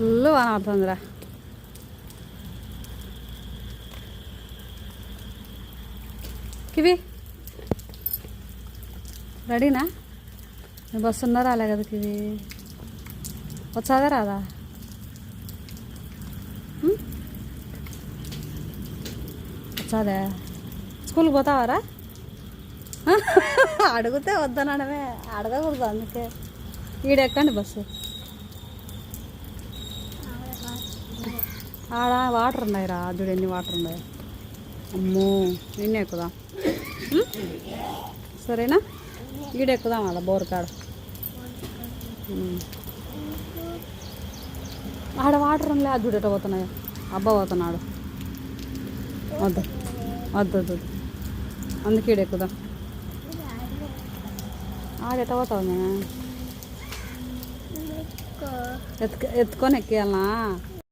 Full వాన పడుతుందిరా. Kiwi రెడీనా? నీ బస్సు ఉన్నారా అలా కదా కివి? వచ్చాదా రాదా? వచ్చాదే? స్కూల్కి పోతావారా? అడిగితే వద్దనడమే, అడగకూడదు. అందుకే ఈడెక్కండి బస్సు. ఆడ వాటర్ ఉన్నాయి రా, చూడు ఎన్ని వాటర్ ఉన్నాయి. అమ్మో నిన్నే ఎక్కుదాం సరేనా? ఈడెక్కుదాం అలా బోర్కాడ. ఆడ వాటర్ లే, అది చూడట పోతున్నాయి. అబ్బా పోతున్నాడు. వద్దు వద్దు వద్దు, అందుకే ఈడెక్కుదాం. ఆడెట పోతావు నేను ఎత్తుకొని ఎక్కియాలనా?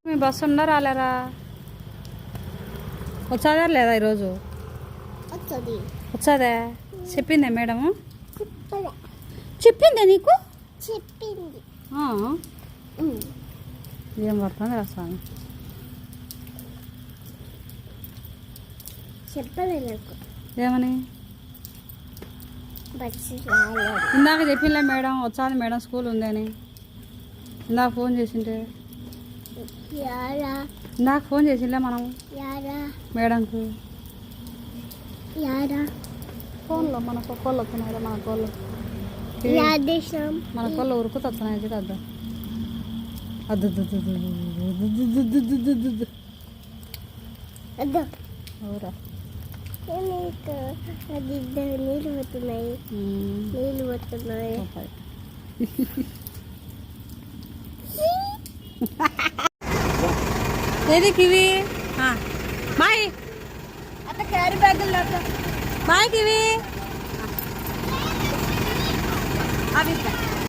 మీ బస్సు ఉందా రాలేరా? వచ్చాదా లేదా ఈరోజు? వచ్చాదే? చెప్పిందే మేడము? చెప్పిందే నీకు? చెప్పింది. ఏం పడుతుంది రాస్తాను? చెప్పలేదు నాకు. ఏమని? ఇందాక చెప్పింలే మేడం, వచ్చాది మేడం స్కూల్ ఉందని. ఇందాక ఫోన్ చేసింటే, ఇందాక ఫోన్ చేసిండే మనం మేడంకు. ఫోన్లో మన కోళ్ళు వస్తున్నాయి, మన కోళ్ళు మన కోళ్ళు ఉరుకుతూ వస్తున్నాయి. చూడు అద్దా అద్దు అవురా. నీళ్ళు పోతున్నాయి, నీళ్ళు పోతున్నాయి. ఏది కివి? బాయ్ అట్లా క్యారీ బ్యాగుల్లో. Boy kiwi. అవి